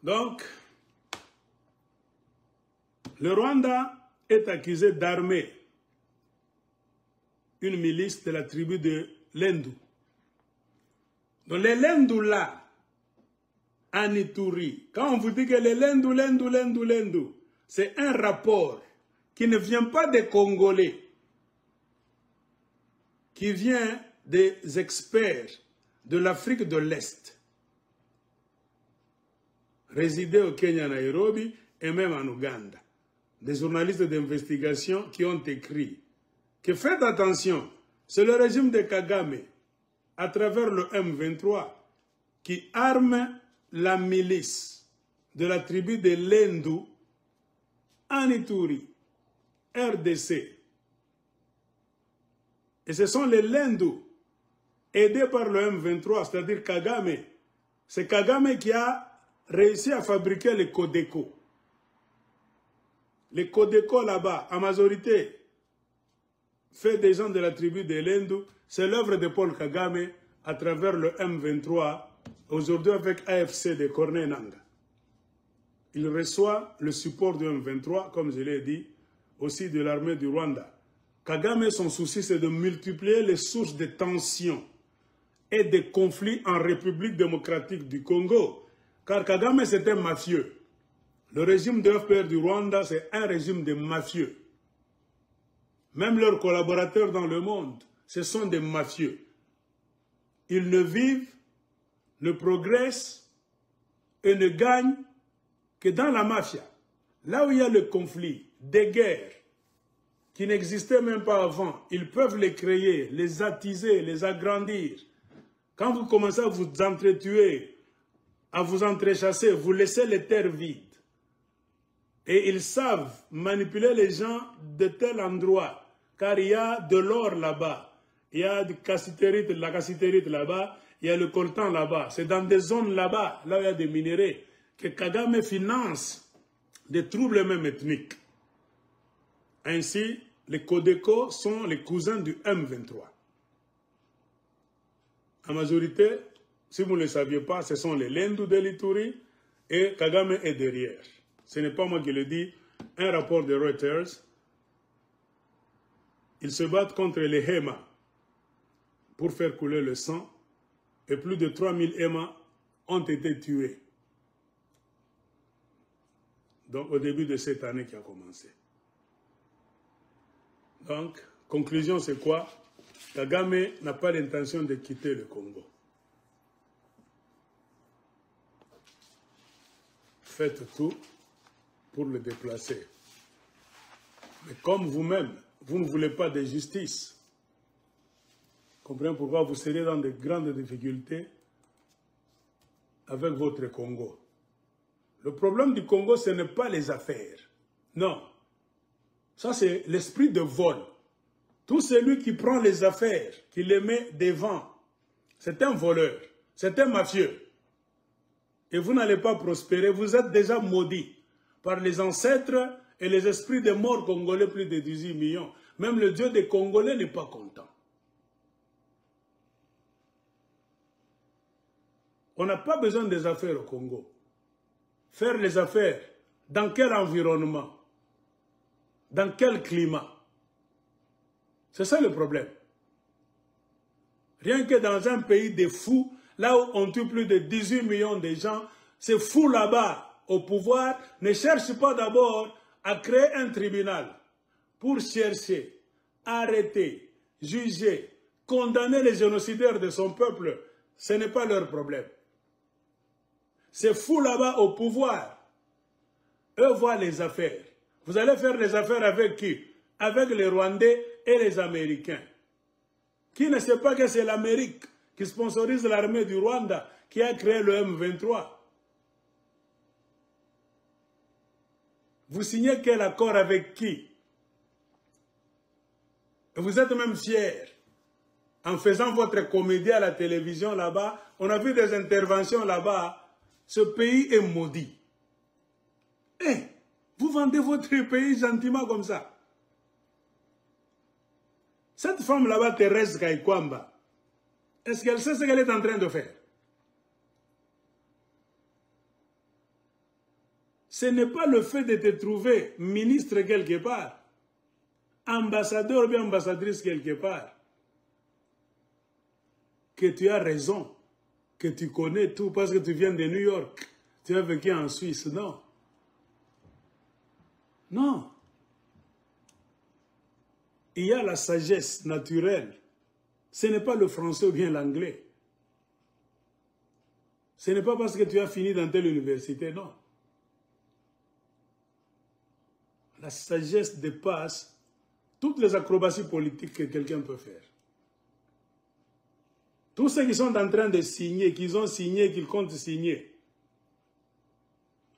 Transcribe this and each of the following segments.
Donc, le Rwanda est accusé d'armer une milice de la tribu de Lendu. Donc les Lendu là, en Ituri, quand on vous dit que les Lendu, c'est un rapport qui ne vient pas des Congolais, qui vient des experts de l'Afrique de l'Est, résidés au Kenya, Nairobi et même en Ouganda. Des journalistes d'investigation qui ont écrit que faites attention, c'est le régime de Kagame, à travers le M23, qui arme la milice de la tribu de Lendu en Ituri, RDC. Et ce sont les Lendu, aidés par le M23, c'est-à-dire Kagame. C'est Kagame qui a réussi à fabriquer les Codeco. Les Codeco là-bas, en majorité, fait des gens de la tribu de Lendu, c'est l'œuvre de Paul Kagame à travers le M23, aujourd'hui avec AFC de Corneille Nangaa. Il reçoit le support du M23, comme je l'ai dit, aussi de l'armée du Rwanda. Kagame, son souci, c'est de multiplier les sources de tensions et de conflits en République démocratique du Congo. Car Kagame, c'est un mafieux. Le régime de FPR du Rwanda, c'est un régime de mafieux. Même leurs collaborateurs dans le monde, ce sont des mafieux. Ils ne vivent, ne progressent et ne gagnent que dans la mafia. Là où il y a le conflit, des guerres qui n'existaient même pas avant, ils peuvent les créer, les attiser, les agrandir. Quand vous commencez à vous entretuer, à vous entrechasser, vous laissez les terres vides. Et ils savent manipuler les gens de tel endroit, car il y a de l'or là-bas, il y a de la cassitérite là-bas, il y a le coltan là-bas. C'est dans des zones là-bas, là où il y a des minéraux, que Kagame finance des troubles même ethniques. Ainsi, les Codeco sont les cousins du M23. En majorité, si vous ne le saviez pas, ce sont les Lendu de l'Ituri et Kagame est derrière. Ce n'est pas moi qui le dis, un rapport de Reuters. Ils se battent contre les Hema pour faire couler le sang et plus de 3000 Hema ont été tués. Donc au début de cette année qui a commencé. Donc, conclusion c'est quoi? Kagame n'a pas l'intention de quitter le Congo. Faites tout pour le déplacer. Mais comme vous-même, vous ne voulez pas de justice, comprenez pourquoi vous serez dans de grandes difficultés avec votre Congo. Le problème du Congo, ce n'est pas les affaires. Non. Ça, c'est l'esprit de vol. Tout celui qui prend les affaires, qui les met devant, c'est un voleur, c'est un mafieux. Et vous n'allez pas prospérer, vous êtes déjà maudit par les ancêtres et les esprits des morts congolais, plus de 18 millions. Même le Dieu des Congolais n'est pas content. On n'a pas besoin des affaires au Congo. Faire les affaires, dans quel environnement? Dans quel climat? C'est ça le problème. Rien que dans un pays de fous, là où on tue plus de 18 millions de gens, ces fous là-bas, au pouvoir, ne cherchent pas d'abord à créer un tribunal pour chercher, arrêter, juger, condamner les génocidaires de son peuple. Ce n'est pas leur problème. Ces fous là-bas au pouvoir, eux voient les affaires. Vous allez faire les affaires avec qui? Avec les Rwandais et les Américains. Qui ne sait pas que c'est l'Amérique qui sponsorise l'armée du Rwanda qui a créé le M23? Vous signez quel accord avec qui? Et vous êtes même fiers. En faisant votre comédie à la télévision là-bas, on a vu des interventions là-bas. Ce pays est maudit. Eh, vous vendez votre pays gentiment comme ça. Cette femme là-bas, Thérèse Kaikwamba, est-ce qu'elle sait ce qu'elle est en train de faire? Ce n'est pas le fait de te trouver ministre quelque part, ambassadeur ou bien ambassadrice quelque part, que tu as raison, que tu connais tout parce que tu viens de New York, tu as vécu en Suisse. Non. Non. Il y a la sagesse naturelle. Ce n'est pas le français ou bien l'anglais. Ce n'est pas parce que tu as fini dans telle université, non. La sagesse dépasse toutes les acrobaties politiques que quelqu'un peut faire. Tous ceux qui sont en train de signer, qu'ils ont signé, qu'ils comptent signer,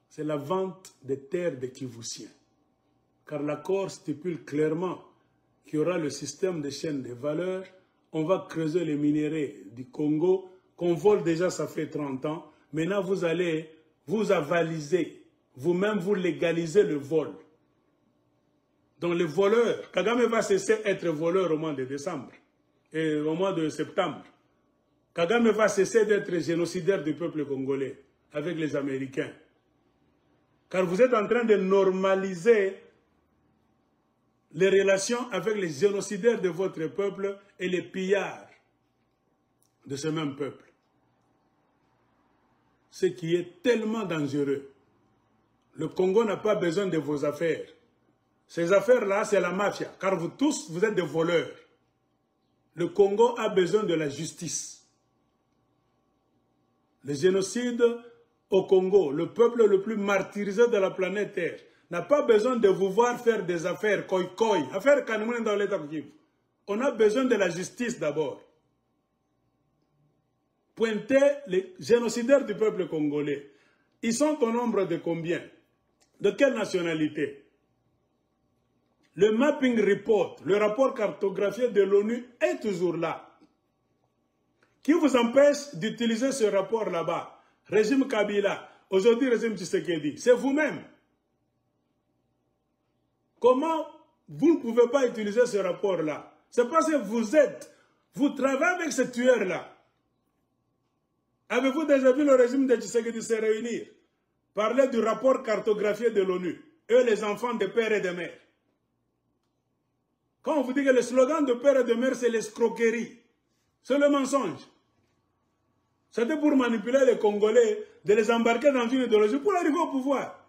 c'est la vente des terres des Kivussiens. Car l'accord stipule clairement qu'il y aura le système de chaîne de valeur. On va creuser les minéraux du Congo, qu'on vole déjà, ça fait 30 ans. Maintenant, vous allez vous avaliser, vous-même vous légalisez le vol. Donc le voleur, Kagame va cesser d'être voleur au mois de décembre et au mois de septembre. Kagame va cesser d'être génocidaire du peuple congolais avec les Américains. Car vous êtes en train de normaliser les relations avec les génocidaires de votre peuple et les pillards de ce même peuple. Ce qui est tellement dangereux. Le Congo n'a pas besoin de vos affaires. Ces affaires-là, c'est la mafia, car vous tous, vous êtes des voleurs. Le Congo a besoin de la justice. Le génocide au Congo, le peuple le plus martyrisé de la planète Terre, n'a pas besoin de vous voir faire des affaires koi-koi, affaires Kanoumen dans l'État Kivu. On a besoin de la justice d'abord. Pointez les génocidaires du peuple congolais. Ils sont au nombre de combien? De quelle nationalité? Le mapping report, le rapport cartographié de l'ONU est toujours là. Qui vous empêche d'utiliser ce rapport là-bas? Régime Kabila, aujourd'hui régime Tshisekedi, c'est vous-même. Comment vous ne pouvez pas utiliser ce rapport-là? C'est parce que vous travaillez avec ces tueurs-là. Avez-vous déjà vu le régime de Tshisekedi se réunir? Parler du rapport cartographié de l'ONU, eux les enfants de père et de mère. Quand on vous dit que le slogan de père et de mère, c'est l'escroquerie, c'est le mensonge. C'était pour manipuler les Congolais, de les embarquer dans une idéologie pour arriver au pouvoir.